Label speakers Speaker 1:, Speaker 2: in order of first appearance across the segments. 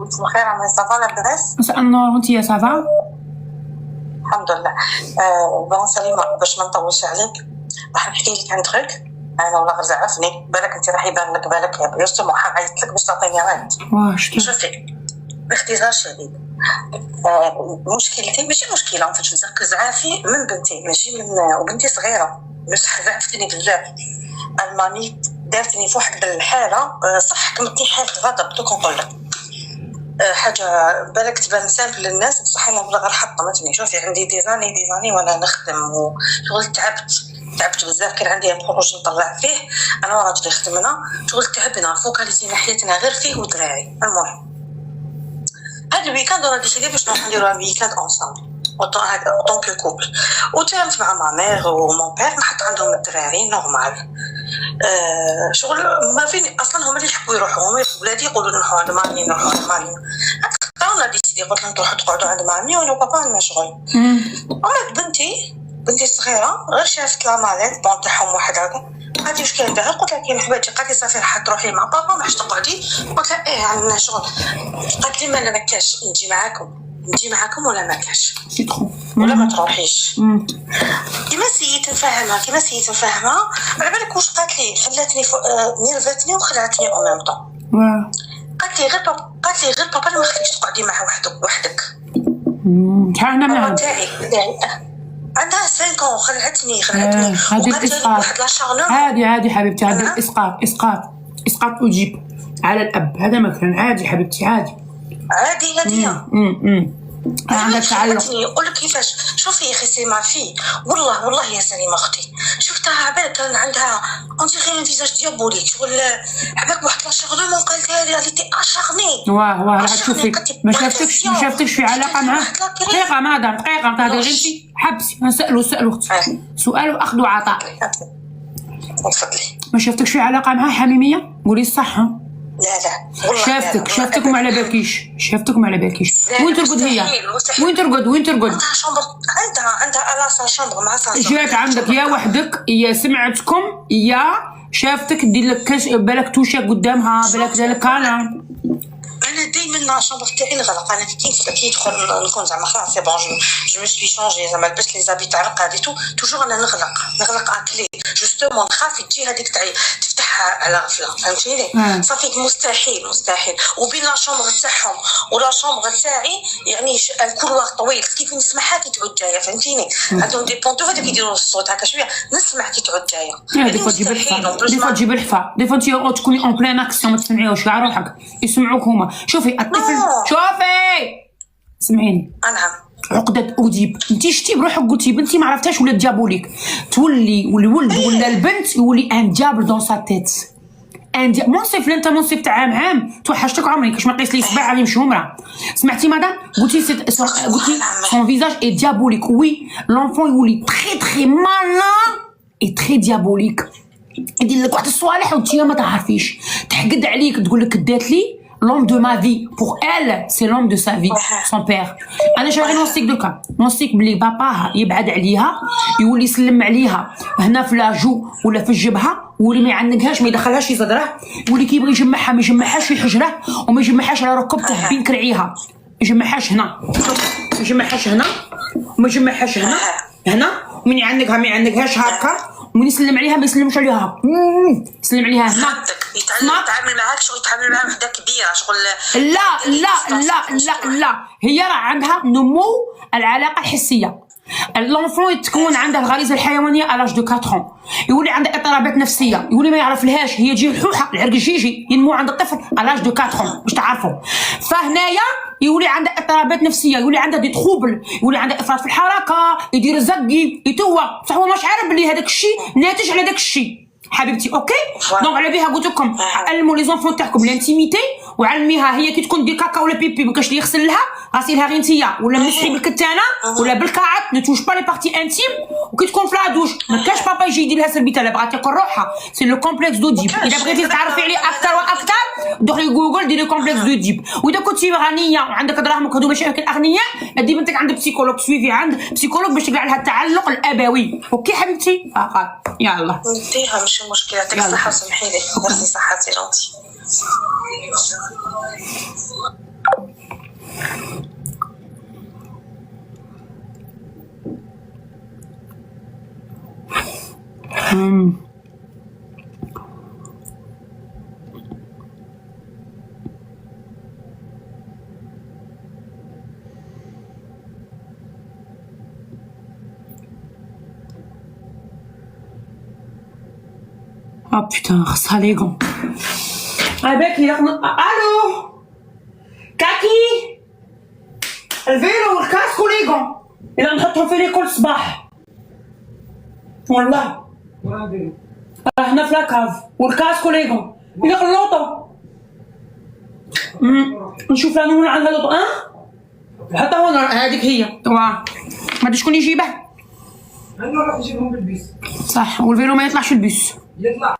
Speaker 1: كنت بخير عمري صافا لاباس؟
Speaker 2: مساء النور وانت يا صافا؟
Speaker 1: الحمد لله. بون سليمة، باش ما نطولش عليك راح نحكي لك عن تخيك انا ولا غير زعفني بالك انت راح يبان لك بالك جوستومون عيطت لك باش تعطيني رد. شوفي باختصار شديد، مشكلتي ماشي مشكله انت تشوف زعافي من بنتي ماشي من وبنتي صغيره بصح زعفتني بزاف. المامي دارتني في واحد الحاله، صح كملتني حاله غضب. دوك نقول لك حاجه بالك تبان سامبل للناس بصح انا بلا غير حطمتني. شوفي عندي ديزاني وانا نخدم وشغل تعبت بزاف. كان عندي بروجي نطلع فيه انا وراجلي خدمنا شغل تعبنا فوكاليزينا حياتنا غير فيه ودراعي. المهم هاد الويكاند انا ديسيدي باش نروح نديرو ويكاند اونصامبل اون كو كوبل، وتعاملت مع مامير ومون بير نحط عندهم الدراري نورمال. شغل ما فين اصلا هما اللي يحبوا يروحوا، هما ولادي يقولوا نروحوا عند مامي انا ديسيدي قلت لهم تروحوا تقعدوا عند مامي وانا وبابا عندنا شغل. اما بنتي الصغيره غير شافت لا ماليت بون تاعهم واحد هذا هادي واش كاين داير. قلت لها كاين حبايبتي، قالت لي صافي راح تروحي مع بابا ما حش تقعدي. قلت لها ايه عندنا شغل. قالت لي ما كاش نجي معاكم ولا ما كاش ولا ما تروحيش. كيما سيت نفهمها على بالك واش قالت لي خلاتني نيرفتني وخلعتني او ميم طون. قالت لي غير بابا ما خليكش تقعدي مع وحدك.
Speaker 2: تعانا معاها
Speaker 1: عندها 5 خلعتني
Speaker 2: وقالت واحد لا شارلور. هادي حبيبتي هذا اسقاط اجيب على الاب، هذا مثلا عادي حبيبتي عادي
Speaker 1: هاديه. عندك تعلق. يقول لك كيفاش. شوفي يا اخي سي ما في والله يا سليمه اختي شفتها عبالك كان عندها اونتي غير فيزاج ديابوليك شغل عبالك واحد لا شارلور قالتها لي تي اشارني.
Speaker 2: واه شوفي ما شافتكش في علاقه معاه. دقيقه مدام دقيقه تهضري حبسي نسالو اختي سؤال واخذ وعطاء.
Speaker 1: تفضلي.
Speaker 2: ما شافتكش في علاقه معاه حميميه؟ قولي الصح.
Speaker 1: لا
Speaker 2: شافتك وما على بالكيش. وين ترقد هي؟ وين ترقد؟
Speaker 1: عندها الاصا شامبر مع صاحبها.
Speaker 2: جات عندك يا وحدك يا سمعتكم يا شافتك دير لك بالك توشة قدامها بالك ذلك. انا
Speaker 1: دائما الشامبر تاعي نغلق. انا كي يدخل نكون زعما خلاص سي بون جو مي سوي شونجي زعما لبست لي زابي تاع القادي توجور انا نغلق اكلي جوستومون نخاف تجي هذيك تاع تفتحها على غفله فهمتيني. صافي مستحيل وبين لا شامبر تاعهم ولا شامبر تاعي يعني الكولوار طويل كيف نسمعها كي تعود جايه فهمتيني. عندهم دي بونتو هذوك يديروا الصوت هكا شويه نسمع كي تعود جايه.
Speaker 2: دي فوا تجيب الحفا دي فوا تكوني اون بلان اكسيون ما تسمعيوش كاع روحك يسمعوك هما. شوفي الطفل شوفي سمعيني
Speaker 1: نعم
Speaker 2: عقدة أوديب. انتي شتي بروحك قلتي بنتي ما عرفتهاش ولا ديابوليك تولي الولد ولا البنت يولي ان ديابل دون سا تيت. منصف انت منصف تاع عام توحشتك عمري كاش ما قيس لي صباع غادي مشهومره. سمعتي مدام قلتي سون فيزاج اي ديابوليك. وي لونفون يولي تري مالان اي تري ديابوليك يدير لك واحد الصوالح وانتي ما تعرفيش تحقد عليك تقول لك دات لي l'homme de ma vie. Pour elle, c'est l'homme de sa vie, son père. أنا شغالة نوصيك دوكا نوصيك بلي باباها يبعد عليها يولي يسلم عليها هنا في لاجو ولا في الجبهة واللي ما يعنقهاش ما يدخلهاش في صدره واللي كيبغي يجمعها ما يجمعهاش في حجره وما يجمعهاش على ركبته بين كرعيها. يجمعهاش هنا وما يجمعهاش هنا ومن يعنقها ما يعنقهاش هكا ومن يسلم عليها ما يسلمش عليها. يسلم عليها هنا
Speaker 1: يتعامل معاك شغل يتعامل معاها وحده كبيره شغل.
Speaker 2: لا هي راه عندها نمو العلاقه الحسيه. لونفون تكون عندها الغريزه الحيوانيه على لاج دو 4 يولي عندها اضطرابات نفسيه يولي ما يعرف لهاش هي تجي الحوحه العرق يجي ينمو عند الطفل على لاج دو 4 باش تعرفوا. فهنايا يولي عندها اضطرابات نفسيه يولي عندها دي تخوبل يولي عندها افراط في الحركه يدير الزقي يتوه بصح هو مش عارف بلي هذاك الشيء ناتج على داك الشيء حبيبتي. اوكي دونك على بها قلت لكم علموا لي زونفون تاعكم لانتيميتي وعلميها هي كي تكون دير كاكا ولا بيبي ما كاش اللي يغسل لها غاسلها غير نتيا ولا مسحي بالكتانه ولا بالكعب نتوش با لي بارتي انتيم. وكي تكون في لا دوش ما كاش بابا يجي يدير لها سربيته لا بغات ياكل روحها. سي لو كومبلكس دو ديب. اذا بغيتي تعرفي عليه اكثر واكثر دخلي جوجل ديري كومبلكس دو ديب. واذا كنتي غنيه وعندك دراهمك هذو ماشي الاغنياء دي بنتك عند بسيكولوج سويفي عند بسيكولوج باش تقلع لها التعلق الابوي. اوكي حبيبتي يلا
Speaker 1: نديرها ماشي مشكله. يعطيك الصحه سمحي لي. ميرسي صحتي جونتي.
Speaker 2: putain, خصها لي غون. عباك الو كاكي، الفيلو والكاسك ولي غون الا نحطهم في ليكول الصباح والله. هنا في لاكاف والكاسك ولي غون يليق اللوطو. نشوف لها نور عندها لوطو. حتى هون هذيك هي واه ما ادري شكون يجيبه.
Speaker 3: انا نروح نجيبهم بالبيس.
Speaker 2: صح، والفيلو ما يطلعش البيس.
Speaker 3: يطلع.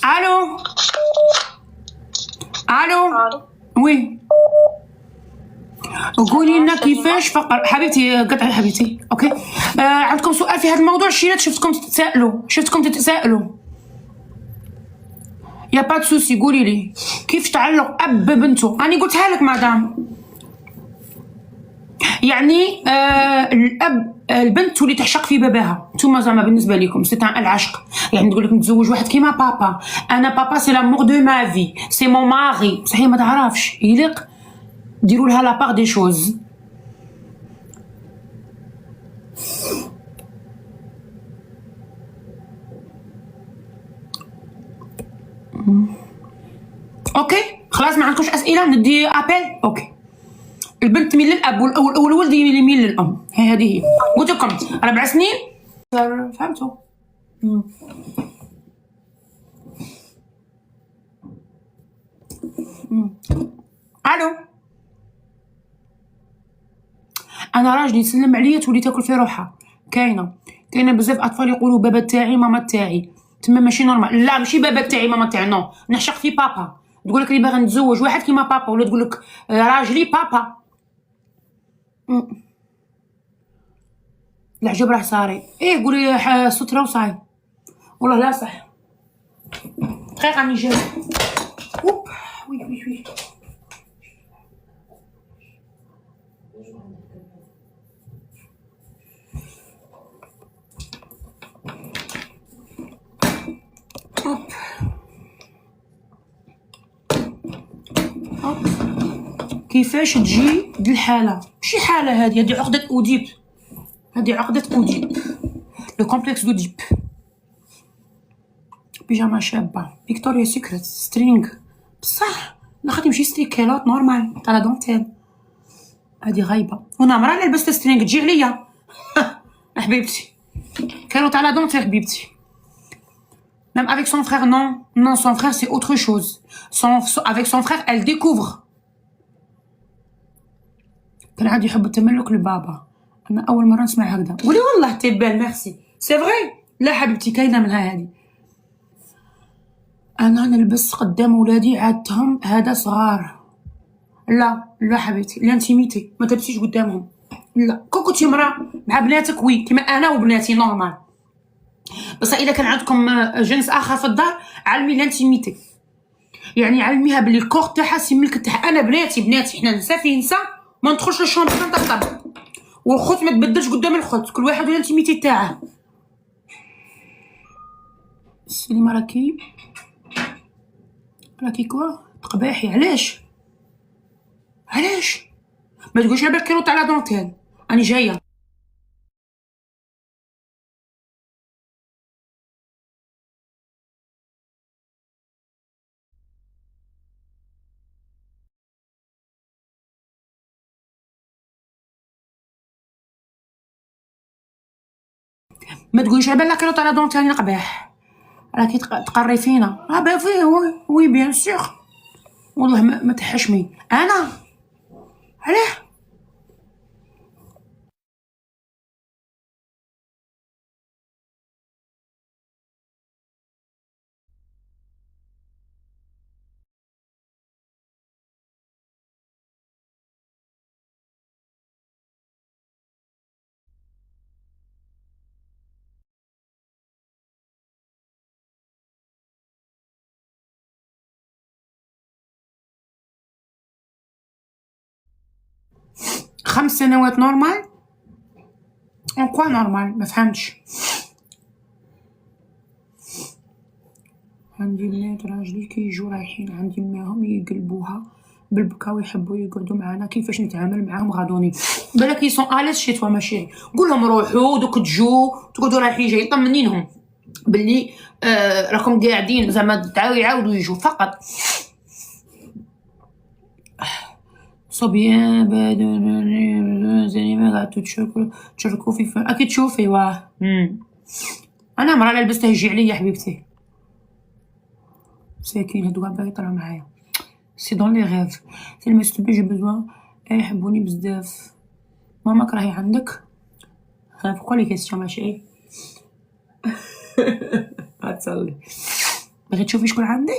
Speaker 2: الو الو وي، قولي لنا كيفاش فقر حبيبتي قطعي حبيبتي. اوكي عندكم سؤال في هذا الموضوع؟ الشيرات شفتكم تتساءلوا. يا با سوسي، قولي لي كيف تعلق اب ببنته. راني قلتها لك مدام، يعني الاب البنت تولي تعشق في باباها. نتوما زعما بالنسبه لكم سي ان العشق، يعني تقول لك نتزوج واحد كيما بابا، انا بابا سي لامور دو ما في، سي مون ماري. صحيح ما تعرفش، يليق ديروا لها لا باغ دي شوز. اوكي خلاص، ما عندكمش اسئله؟ ندي ابل. اوكي، البنت تميل للاب والولد يميل للام. هذه هي، قلت لكم 4 سنين. فهمتوا؟ الو، انا راجلي يسلم عليا تولي تاكل في روحها. كاينه بزاف اطفال يقولوا بابا تاعي ماما تاعي، تما ماشي نورمال. لا ماشي بابا تاعي ماما تاعي، نو نعشق في بابا. تقول لك اللي باغي نتزوج واحد كيما بابا، ولا تقول لك راجلي بابا. العجب راه صاري. ايه قولي سترة وصاي. والله لا صح. دقيقة راني جاي. وي كيفاش تجي دي الحالة؟ ماشي حالة هذه عقدة أوديب. هذه عقدة أوديب، لو كومبلكس دوديب. بيجاما شابة فيكتوريا سيكريت سترينغ، بصح لا خاطي ماشي ستريك كيلوت نورمال تاع لا دونتيل. هذه غايبة وانا مرة اللي لبست سترينغ تجي عليا. حبيبتي كيلوت تاع لا دونتيل حبيبتي. Même avec son frère, non, son frère c'est autre chose. Avec son frère, elle découvre. كان عادي يحب التملك لبابا. انا اول مره نسمع هكذا. قولي والله تبان ميرسي سي فري. لا حبيبتي كاينه منها هذه. انا نلبس قدام ولادي عادتهم هذا صغار. لا حبيبتي، الانتيميتي ما تلبسيش قدامهم. لا كنتي مرا مع بناتك وي كيما انا وبناتي نورمال، بس اذا كان عندكم جنس اخر في الدار علمي الانتيميتي، يعني علميها بلي الكور تاعها سي ملك تاعها. انا بناتي حنا نسا في نسا ما ندخلش للشومبر نطبطب، والخوت ما تبدلش قدام الخوت، كل واحد والانتيميتي تاعه. سليمة راكي كوا تقباحي. علاش ما تقولش على بالك كيلو تاع لا دونتيل. راني جايه. ما تقوليش على بالك كيلو تاع لا دونتيل نقباح. راكي تقري فينا. با فيه وي بيان سور. والله ما تحشمي انا. علاه 5 سنوات نورمال؟ اون كوا نورمال؟ ما فهمتش. عندي بنات راجلي كيجيو رايحين عندي معاهم يقلبوها بالبكا ويحبوا يقعدوا معنا، كيفاش نتعامل معاهم غادوني؟ بالك يسون اليز شي توا ماشي، قول لهم روحوا دوك تجو تقعدوا رايحين جايين، طمنينهم باللي راكم قاعدين زعما يعاودوا يجوا فقط. صبيان زي ما قعدتوا تشاركوا في اكيد تشوفي واه. انا مرة لا لبسته يجي عليا حبيبتي ساكين هادو كاع باغي يطلعوا معايا، سي دون لي غيف سي ما سلبي جو بزوان يحبوني بزاف. ماما كراهي عندك؟ ها بوكو لي كيسيون ماشي هتصلي باغي تشوفي شكون عندي؟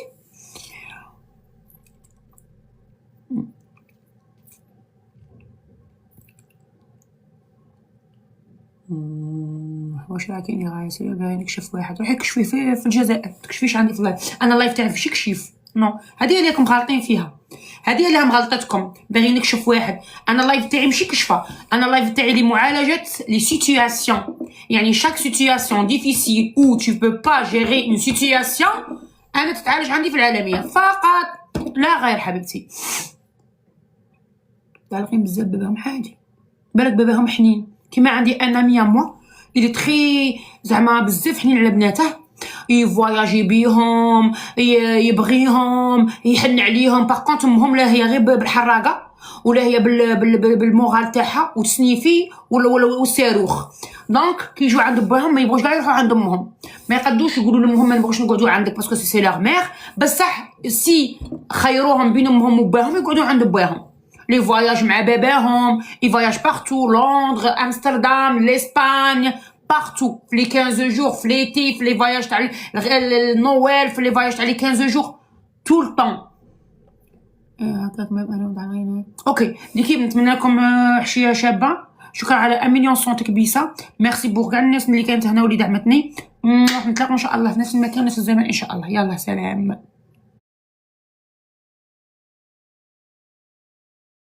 Speaker 2: واش راكيني غايسه باغي نكشف واحد، روحي كشفي في الجزائر، تكشفيش عندي في اللايف. انا اللايف تاعي فاش كشيف نو، هذه اللي راكم غالطين فيها، هذه اللي هم غلطتكم. باغي نكشف واحد، انا اللايف تاعي ماشي كشفه، انا اللايف تاعي لمعالجه لي سيتوياسيون، يعني شاك سيتوياسيون ديفيسيل او تو بو با جيري اون سيتوياسيون انا تتعالج عندي في العالميه فقط لا غير حبيبتي. طالقين بزاف باباهم حاجه، بالك باباهم حنين كيما عندي انا ميا موا اللي تخي زعما بزاف حنين على بناته، يفواياجي بيهم يبغيهم يحن عليهم. باغ كونط امهم لا هي غير بالحراقه ولا هي بالمورال تاعها وتسنيفي ولا والصاروخ. دونك كي يجوا عند باهم ما يبغوش كاع يروحوا عند امهم، ما يقدوش يقولوا لامهم ما نبغوش نقعدوا عندك باسكو سي لار مير، بصح سي خيروهم بين امهم وباهم يقعدوا عند باهم. لي فواياج مع باباهم يفواياج بارتو، لندن، امستردام، لاسباني، بارتو في لي 15 جور، في ليتي، في لي فواياج تاع النويل، في لي فواياج تاع لي 15 جور طول الطون. هكاك ما انا ضعينه. اوكي ليكيب نتمنى لكم عشيه شابه. شكرا على اميليون سونت كبيسه، ميرسي بور كاع الناس اللي كانت هنا واللي دعمتني. نتلاقوا ان شاء الله في نفس المكان نفس الزمان ان شاء الله. يلا سلام.